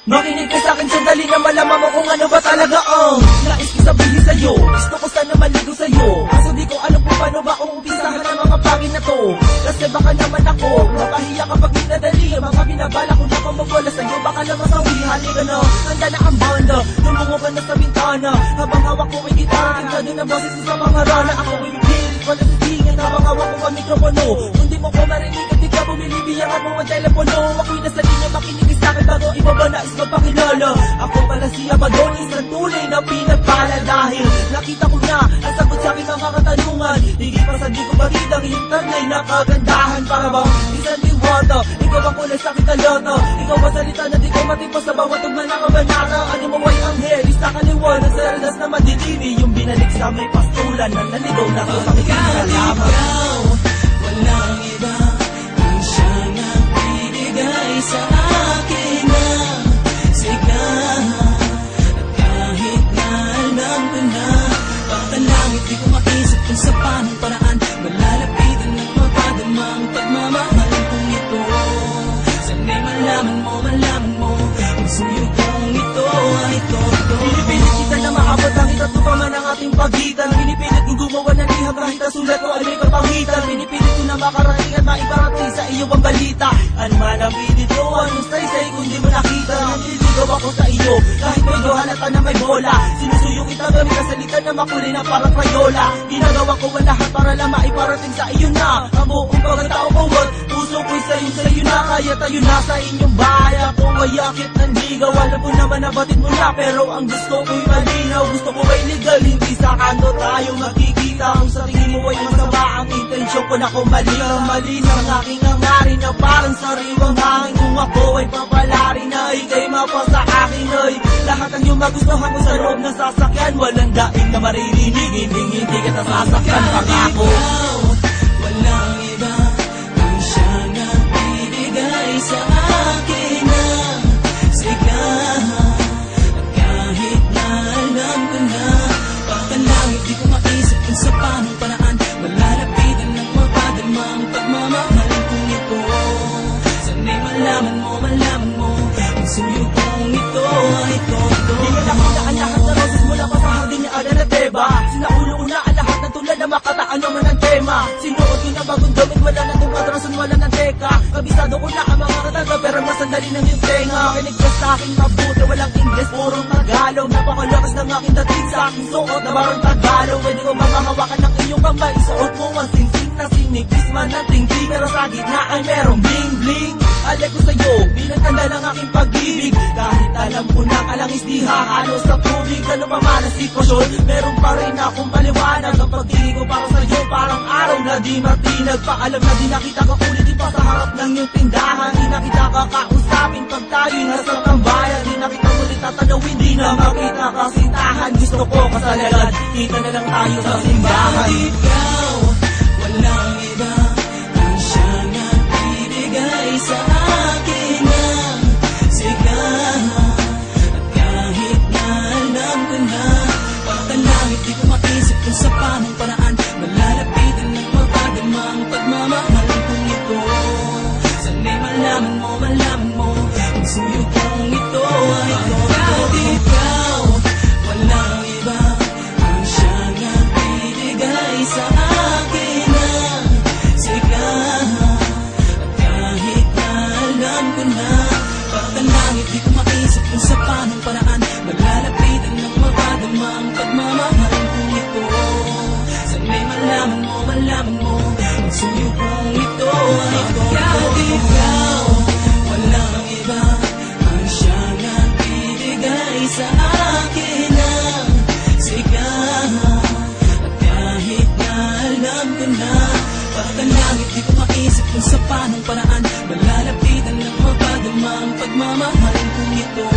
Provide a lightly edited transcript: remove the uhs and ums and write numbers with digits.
Makinig ka sa'kin sandali na malaman mo kung ano ba talaga ang nais ko sabihin sa'yo. Gusto ko sana maligo sa'yo, kaso di ko alam kung paano ba umpisahan ang mga bagay na to. Kasi baka naman ako mapahiya kapag minadali ang mga binabala ko na pamagwala sa'yo. Baka na masawi, halika na, handa na ang banda. Lumungo ka na sa bintana, habang hawak ko may gitara. Tingnan ng boses mo sa mga rana. Ako ay pilit, wala sisingin, habang hawak ko ang mikropono. Kung di mo ko marinig at di ka bumilibiyang ako ang telepono. Ako'y nasa linya, makinig sa'kin bago ibaba nais magpakilala. Ako pala si Abaddon, isang tunay na pinagpala. Dahil nakita ko na ang sagot sa aking mga katanungan. Higit pa sa di ko bakitang iyong taglay na kagandahan. Para bang isang diwata, ikaw ang kulay sa aking talata. Ikaw ang salita na di ko matipas sa bawat tugma ng kabanata. Ano mo ay anghel, isa kaliwanag sa radas na madidiri. Yung binalik sa may pastulan na naligaw na ko sa kinalaman. Walang iba ang siyang nagbibigay sa akin ng sigahan. At kahit na alam ko na pagkalangit, di ko maisip kung sa paanong paraan malalapitan ng mapadama ang pagmamahal kong ito. Sana'y malaman mo ang suyo kong ito ay totoo. Pinipilit kita na maabot ang itato pa man ang ating pagitan. Pinipilit kong gumawa ng liham kahit ang sulat ko ay may kapangitan. Pinipilit ko na makarating at maiparating sa iyo ang balita. Ano man ang pilit ko, anong say kung di mo nakita. Naliligaw ako sa iyo kahit medyo halata na may bola. Sinusuyo kita gamit ang salita na makulay na parang krayola. Ginagawa ko ang lahat para lang maiparating sa iyo na ang buong pagkatao ko at puso ko'y sa'yo na. Kaya tayo na sa inyong bahay. Ako ay akit ng ligaw. Alam ko naman nabatid mo na, pero ang gusto ko'y malinaw. Gusto ko ay legal, hindi sa kanto tayo makikita. Kung sa tingin mo ay masama ang intensyon ko na kung mali ang aking hangarin na parang sariwang hangin. Kung ako ay papalari na ikay mapa sa akin ay lahat ang iyong magustuhan ko sa loob ng sasakyan. Walang daing na maririnig, hindi kita sasakyan pangako. Walang iba ang siyang nagbibigay sa akin ng sigahan. At kahit na alam ko na pagkalangit, di ko maisip kung sa paanong paraan malalapitan ng mapadama ang pagmamahal kong ito. Sana'y malaman mo ang suyo kong ito ay totoo. Hinalakita ang lahat na roses mula pa sa hardin niya Adan at Eva. Sinaulo ko na ang lahat ng tulad na makataan naman ang tema. Sinuot ko na bagong damit, wala na itong atrason, wala ng teka. Kabisado ko na ang mga kataga, pero masandali ng yung tenga. Kinig ka sa aking mabuti, walang Ingles, purong Tagalog. Napakalakas ng aking dating sa aking suot na barong Tagalog. Pwede ko mamahawakan ng iyong kamay, isuot mo ang singsing na sinipis man ng tingting. Pero sa gitna ay merong bling bling. Alay ko sa'yo, bilang tanda ng aking pag-ibig. Kahit alam ko na kalangis di hahalo sa tubig. Ano pa man ang sitwasyon, meron pa rin akong paliwanag. Ang pagtingin ko para sa'yo, parang araw na di matinag. Paalam na di nakita ka ulit pa sa harap ng iyong tindahan. Di nakita ka kausapin pag tayo'y nasa tambayan. Di nakita ulit tatanawin, di na makita kasintahan. Gusto ko kasalagad, kita na lang tayo sa simbahan. Ikaw, walang iba ang siyang nagbibigay sa akin ng sigahan. At kahit na alam ko na pagkalangit, di ko maisip kung sa paanong paraan malalapitan ng mapadama ang pagmamahal kong ito. Sana'y malaman mo ang suyo kong ito ay totoo. Ikaw, walang iba ang siyang nagbibigay sa akin ng sigahan. At kahit na alam ko na pagkalangit, di ko maisip kung sa paanong paraan malalapitan ng mapadama ang pagmamahal kong ito. Sana'y malaman mo ang suyo kong ito ay totoo. Ikaw, walang iba ang siyang nagbibigay sa akin ng sigahan. At kahit na alam ko na pagkalangit, di ko maisip kung sa paanong paraan malalapitan ng mapadama ang pagmamahal kong ito.